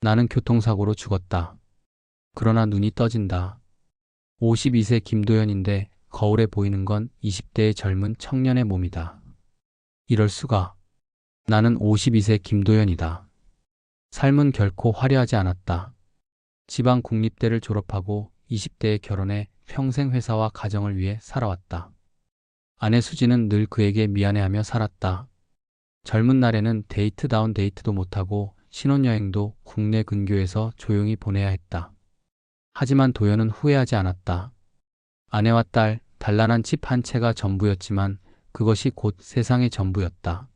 나는 교통사고로 죽었다. 그러나 눈이 떠진다. 52세 김도연인데 거울에 보이는 건 20대의 젊은 청년의 몸이다. 이럴 수가. 나는 52세 김도연이다. 삶은 결코 화려하지 않았다. 지방 국립대를 졸업하고 20대에 결혼해 평생 회사와 가정을 위해 살아왔다. 아내 수지는 늘 그에게 미안해하며 살았다. 젊은 날에는 데이트다운 데이트도 못하고 신혼여행도 국내 근교에서 조용히 보내야 했다. 하지만 도연은 후회하지 않았다. 아내와 딸, 단란한 집 한 채가 전부였지만 그것이 곧 세상의 전부였다.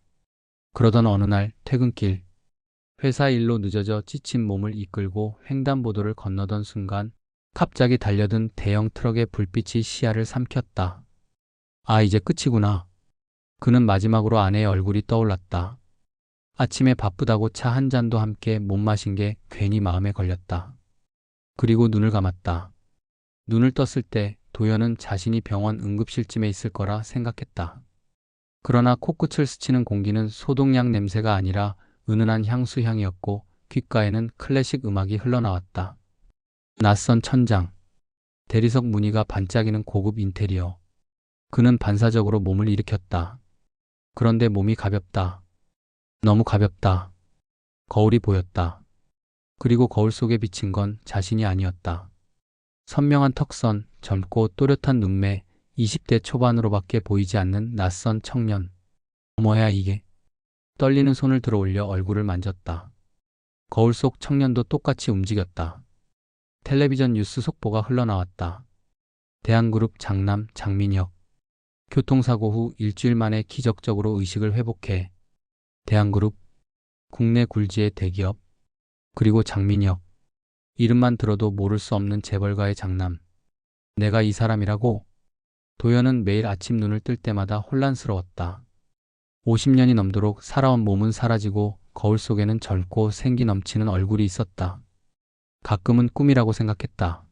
그러던 어느 날 퇴근길, 회사 일로 늦어져 지친 몸을 이끌고 횡단보도를 건너던 순간 갑자기 달려든 대형 트럭의 불빛이 시야를 삼켰다. 아, 이제 끝이구나. 그는 마지막으로 아내의 얼굴이 떠올랐다. 아침에 바쁘다고 차 한 잔도 함께 못 마신 게 괜히 마음에 걸렸다. 그리고 눈을 감았다. 눈을 떴을 때 도연은 자신이 병원 응급실쯤에 있을 거라 생각했다. 그러나 코끝을 스치는 공기는 소독약 냄새가 아니라 은은한 향수 향이었고 귓가에는 클래식 음악이 흘러나왔다. 낯선 천장, 대리석 무늬가 반짝이는 고급 인테리어. 그는 반사적으로 몸을 일으켰다. 그런데 몸이 가볍다. 너무 가볍다. 거울이 보였다. 그리고 거울 속에 비친 건 자신이 아니었다. 선명한 턱선, 젊고 또렷한 눈매, 20대 초반으로밖에 보이지 않는 낯선 청년. 뭐야 이게? 떨리는 손을 들어 올려 얼굴을 만졌다. 거울 속 청년도 똑같이 움직였다. 텔레비전 뉴스 속보가 흘러나왔다. 대한그룹 장남 장민혁. 교통사고 후 일주일 만에 기적적으로 의식을 회복해. 대한그룹, 국내 굴지의 대기업, 그리고 장민혁. 이름만 들어도 모를 수 없는 재벌가의 장남. 내가 이 사람이라고? 도연은 매일 아침 눈을 뜰 때마다 혼란스러웠다. 50년이 넘도록 살아온 몸은 사라지고 거울 속에는 젊고 생기 넘치는 얼굴이 있었다. 가끔은 꿈이라고 생각했다.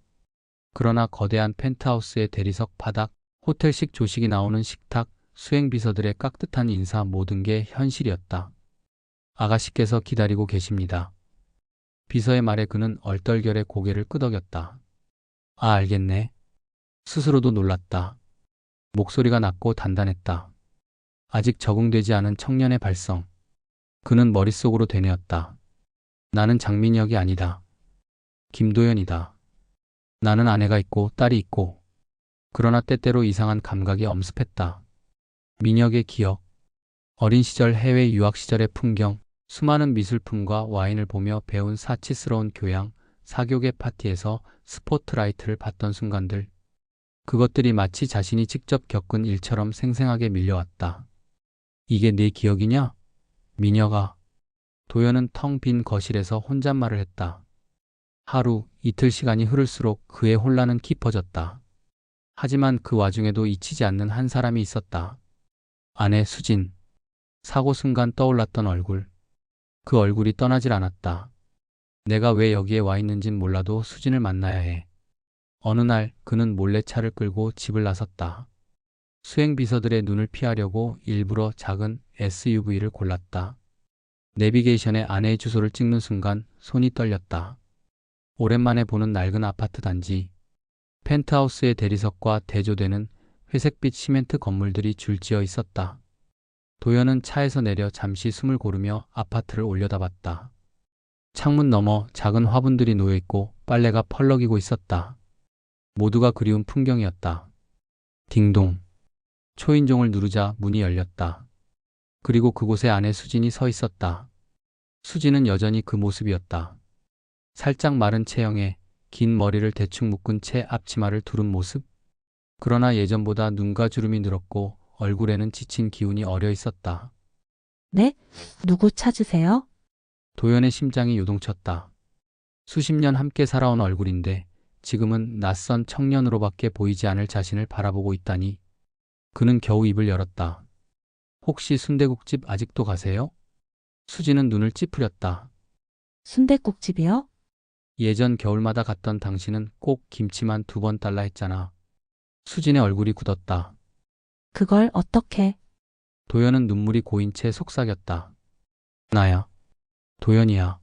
그러나 거대한 펜트하우스의 대리석 바닥, 호텔식 조식이 나오는 식탁, 수행비서들의 깍듯한 인사 모든 게 현실이었다. 아가씨께서 기다리고 계십니다. 비서의 말에 그는 얼떨결에 고개를 끄덕였다. 아, 알겠네. 스스로도 놀랐다. 목소리가 낮고 단단했다. 아직 적응되지 않은 청년의 발성. 그는 머릿속으로 되뇌었다. 나는 장민혁이 아니다. 김도연이다. 나는 아내가 있고 딸이 있고. 그러나 때때로 이상한 감각이 엄습했다. 민혁의 기억, 어린 시절 해외 유학 시절의 풍경, 수많은 미술품과 와인을 보며 배운 사치스러운 교양, 사교계 파티에서 스포트라이트를 받던 순간들. 그것들이 마치 자신이 직접 겪은 일처럼 생생하게 밀려왔다. 이게 내 기억이냐? 민혁아. 도연은 텅 빈 거실에서 혼잣말을 했다. 하루, 이틀 시간이 흐를수록 그의 혼란은 깊어졌다. 하지만 그 와중에도 잊히지 않는 한 사람이 있었다. 아내 수진. 사고 순간 떠올랐던 얼굴. 그 얼굴이 떠나질 않았다. 내가 왜 여기에 와 있는진 몰라도 수진을 만나야 해. 어느 날 그는 몰래 차를 끌고 집을 나섰다. 수행비서들의 눈을 피하려고 일부러 작은 SUV를 골랐다. 내비게이션에 아내의 주소를 찍는 순간 손이 떨렸다. 오랜만에 보는 낡은 아파트 단지. 펜트하우스의 대리석과 대조되는 회색빛 시멘트 건물들이 줄지어 있었다. 도연은 차에서 내려 잠시 숨을 고르며 아파트를 올려다봤다. 창문 너머 작은 화분들이 놓여있고 빨래가 펄럭이고 있었다. 모두가 그리운 풍경이었다. 딩동. 초인종을 누르자 문이 열렸다. 그리고 그곳에 아내 수진이 서 있었다. 수진은 여전히 그 모습이었다. 살짝 마른 체형에 긴 머리를 대충 묶은 채 앞치마를 두른 모습. 그러나 예전보다 눈가 주름이 늘었고 얼굴에는 지친 기운이 어려 있었다. 네? 누구 찾으세요? 도연의 심장이 요동쳤다. 수십 년 함께 살아온 얼굴인데 지금은 낯선 청년으로밖에 보이지 않을 자신을 바라보고 있다니. 그는 겨우 입을 열었다. 혹시 순대국집 아직도 가세요? 수지는 눈을 찌푸렸다. 순댓국집이요? 예전 겨울마다 갔던 당신은 꼭 김치만 2번 달라 했잖아. 수진의 얼굴이 굳었다. 그걸 어떻게? 도연은 눈물이 고인 채 속삭였다. 나야. 도연이야.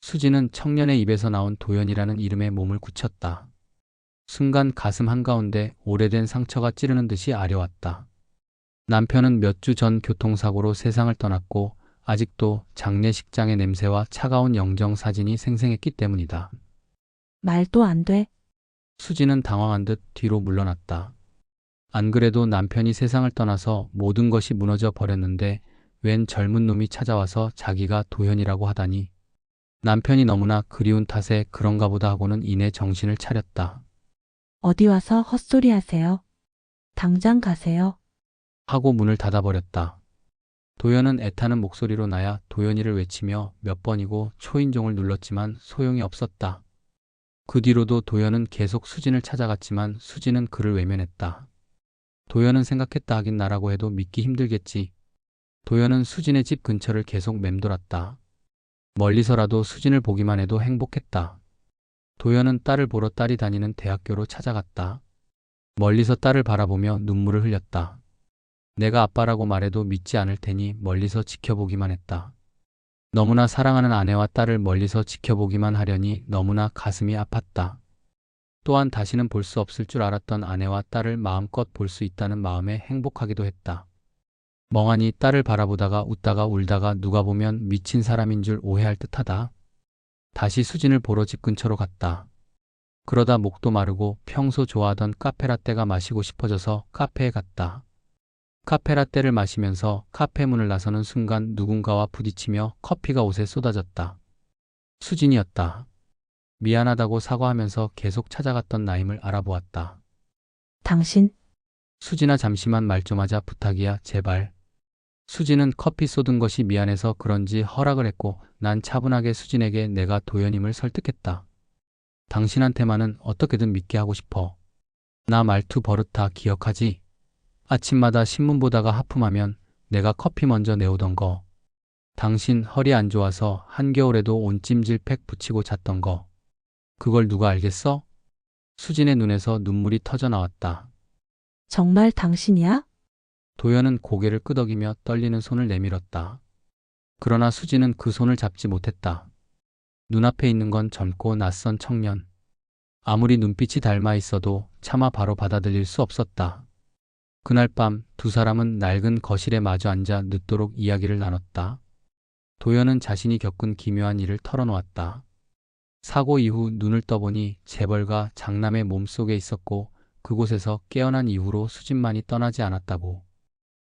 수지는 청년의 입에서 나온 도연이라는 이름에 몸을 굳혔다. 순간 가슴 한가운데 오래된 상처가 찌르는 듯이 아려왔다. 남편은 몇 주 전 교통사고로 세상을 떠났고 아직도 장례식장의 냄새와 차가운 영정 사진이 생생했기 때문이다. 말도 안 돼. 수지는 당황한 듯 뒤로 물러났다. 안 그래도 남편이 세상을 떠나서 모든 것이 무너져 버렸는데 웬 젊은 놈이 찾아와서 자기가 도현이라고 하다니. 남편이 너무나 그리운 탓에 그런가 보다 하고는 이내 정신을 차렸다. 어디 와서 헛소리 하세요. 당장 가세요. 하고 문을 닫아버렸다. 도연은 애타는 목소리로 나야 도연이를 외치며 몇 번이고 초인종을 눌렀지만 소용이 없었다. 그 뒤로도 도연은 계속 수진을 찾아갔지만 수진은 그를 외면했다. 도연은 생각했다 하긴 나라고 해도 믿기 힘들겠지. 도연은 수진의 집 근처를 계속 맴돌았다. 멀리서라도 수진을 보기만 해도 행복했다. 도연은 딸을 보러 딸이 다니는 대학교로 찾아갔다. 멀리서 딸을 바라보며 눈물을 흘렸다. 내가 아빠라고 말해도 믿지 않을 테니 멀리서 지켜보기만 했다. 너무나 사랑하는 아내와 딸을 멀리서 지켜보기만 하려니 너무나 가슴이 아팠다. 또한 다시는 볼 수 없을 줄 알았던 아내와 딸을 마음껏 볼 수 있다는 마음에 행복하기도 했다. 멍하니 딸을 바라보다가 웃다가 울다가 누가 보면 미친 사람인 줄 오해할 듯하다. 다시 수진을 보러 집 근처로 갔다. 그러다 목도 마르고 평소 좋아하던 카페라떼가 마시고 싶어져서 카페에 갔다. 카페라떼를 마시면서 카페 문을 나서는 순간 누군가와 부딪히며 커피가 옷에 쏟아졌다. 수진이었다. 미안하다고 사과하면서 계속 찾아갔던 나임을 알아보았다. 당신, 수진아 잠시만 말 좀 하자 부탁이야 제발. 수진은 커피 쏟은 것이 미안해서 그런지 허락을 했고 난 차분하게 수진에게 내가 도연임을 설득했다. 당신한테만은 어떻게든 믿게 하고 싶어. 나 말투 버릇 다 기억하지? 아침마다 신문 보다가 하품하면 내가 커피 먼저 내오던 거. 당신 허리 안 좋아서 한겨울에도 온찜질팩 붙이고 잤던 거. 그걸 누가 알겠어? 수진의 눈에서 눈물이 터져 나왔다. 정말 당신이야? 도연은 고개를 끄덕이며 떨리는 손을 내밀었다. 그러나 수진은 그 손을 잡지 못했다. 눈앞에 있는 건 젊고 낯선 청년. 아무리 눈빛이 닮아 있어도 차마 바로 받아들일 수 없었다. 그날 밤 두 사람은 낡은 거실에 마주 앉아 늦도록 이야기를 나눴다. 도연은 자신이 겪은 기묘한 일을 털어놓았다. 사고 이후 눈을 떠보니 재벌가 장남의 몸속에 있었고 그곳에서 깨어난 이후로 수진만이 떠나지 않았다고.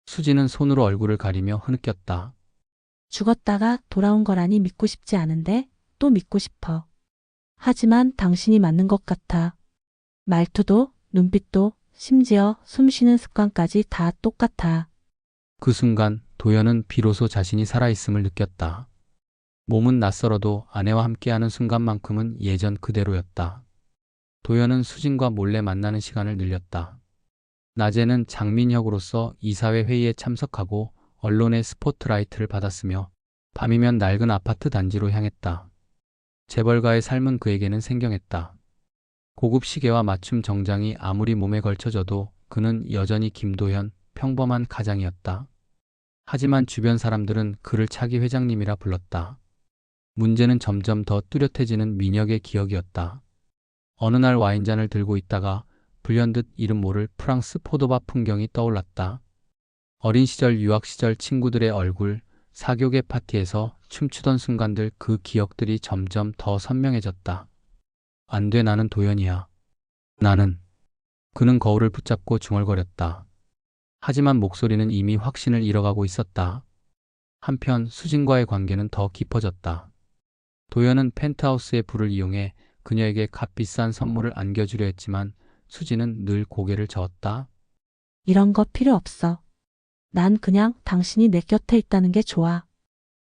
수진은 손으로 얼굴을 가리며 흐느꼈다. 죽었다가 돌아온 거라니 믿고 싶지 않은데 또 믿고 싶어. 하지만 당신이 맞는 것 같아. 말투도, 눈빛도, 심지어 숨쉬는 습관까지 다 똑같아. 그 순간 도연은 비로소 자신이 살아있음을 느꼈다. 몸은 낯설어도 아내와 함께하는 순간만큼은 예전 그대로였다. 도연은 수진과 몰래 만나는 시간을 늘렸다. 낮에는 장민혁으로서 이사회 회의에 참석하고 언론의 스포트라이트를 받았으며 밤이면 낡은 아파트 단지로 향했다. 재벌가의 삶은 그에게는 생경했다. 고급 시계와 맞춤 정장이 아무리 몸에 걸쳐져도 그는 여전히 김도현, 평범한 가장이었다. 하지만 주변 사람들은 그를 차기 회장님이라 불렀다. 문제는 점점 더 뚜렷해지는 민혁의 기억이었다. 어느 날 와인잔을 들고 있다가 불현듯 이름 모를 프랑스 포도밭 풍경이 떠올랐다. 어린 시절 유학 시절 친구들의 얼굴, 사교계 파티에서 춤추던 순간들 그 기억들이 점점 더 선명해졌다. 안 돼 나는 도연이야. 나는. 그는 거울을 붙잡고 중얼거렸다. 하지만 목소리는 이미 확신을 잃어가고 있었다. 한편 수진과의 관계는 더 깊어졌다. 도연은 펜트하우스의 불을 이용해 그녀에게 값비싼 선물을 안겨주려 했지만 수진은 늘 고개를 저었다. 이런 거 필요 없어. 난 그냥 당신이 내 곁에 있다는 게 좋아.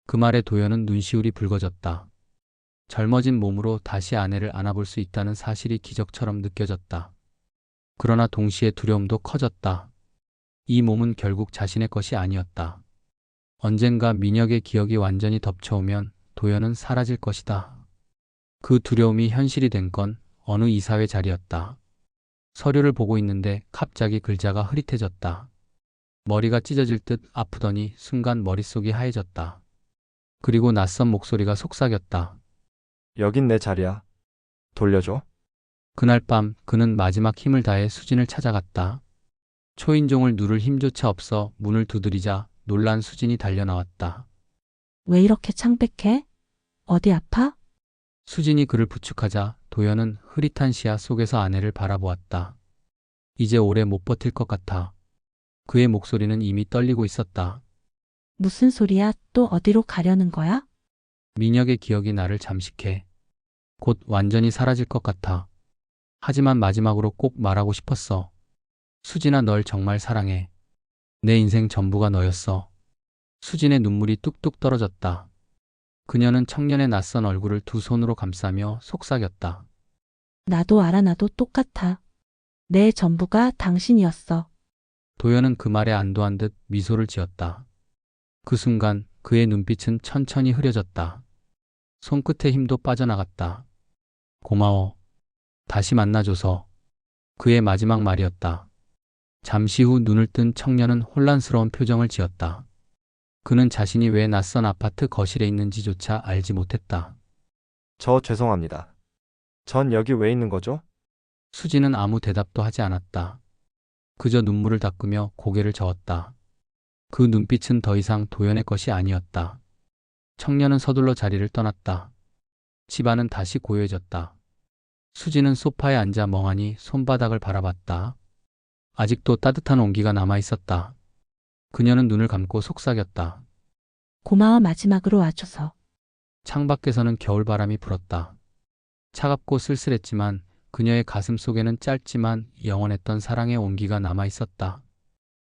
그 말에 도연은 눈시울이 붉어졌다. 젊어진 몸으로 다시 아내를 안아볼 수 있다는 사실이 기적처럼 느껴졌다. 그러나 동시에 두려움도 커졌다. 이 몸은 결국 자신의 것이 아니었다. 언젠가 민혁의 기억이 완전히 덮쳐오면 도연은 사라질 것이다. 그 두려움이 현실이 된 건 어느 이사회 자리였다. 서류를 보고 있는데 갑자기 글자가 흐릿해졌다. 머리가 찢어질 듯 아프더니 순간 머릿속이 하얘졌다. 그리고 낯선 목소리가 속삭였다. 여긴 내 자리야. 돌려줘. 그날 밤 그는 마지막 힘을 다해 수진을 찾아갔다. 초인종을 누를 힘조차 없어 문을 두드리자 놀란 수진이 달려나왔다. 왜 이렇게 창백해? 어디 아파? 수진이 그를 부축하자 도연은 흐릿한 시야 속에서 아내를 바라보았다. 이제 오래 못 버틸 것 같아. 그의 목소리는 이미 떨리고 있었다. 무슨 소리야? 또 어디로 가려는 거야? 민혁의 기억이 나를 잠식해. 곧 완전히 사라질 것 같아. 하지만 마지막으로 꼭 말하고 싶었어. 수진아, 널 정말 사랑해. 내 인생 전부가 너였어. 수진의 눈물이 뚝뚝 떨어졌다. 그녀는 청년의 낯선 얼굴을 두 손으로 감싸며 속삭였다. 나도 알아, 나도 똑같아. 내 전부가 당신이었어. 도연은 그 말에 안도한 듯 미소를 지었다. 그 순간 그의 눈빛은 천천히 흐려졌다. 손끝의 힘도 빠져나갔다. 고마워. 다시 만나줘서. 그의 마지막 말이었다. 잠시 후 눈을 뜬 청년은 혼란스러운 표정을 지었다. 그는 자신이 왜 낯선 아파트 거실에 있는지조차 알지 못했다. 저 죄송합니다. 전 여기 왜 있는 거죠? 수지는 아무 대답도 하지 않았다. 그저 눈물을 닦으며 고개를 저었다. 그 눈빛은 더 이상 도연의 것이 아니었다. 청년은 서둘러 자리를 떠났다. 집안은 다시 고요해졌다. 수지는 소파에 앉아 멍하니 손바닥을 바라봤다. 아직도 따뜻한 온기가 남아 있었다. 그녀는 눈을 감고 속삭였다. 고마워, 마지막으로 와줘서. 창밖에서는 겨울바람이 불었다. 차갑고 쓸쓸했지만 그녀의 가슴 속에는 짧지만 영원했던 사랑의 온기가 남아 있었다.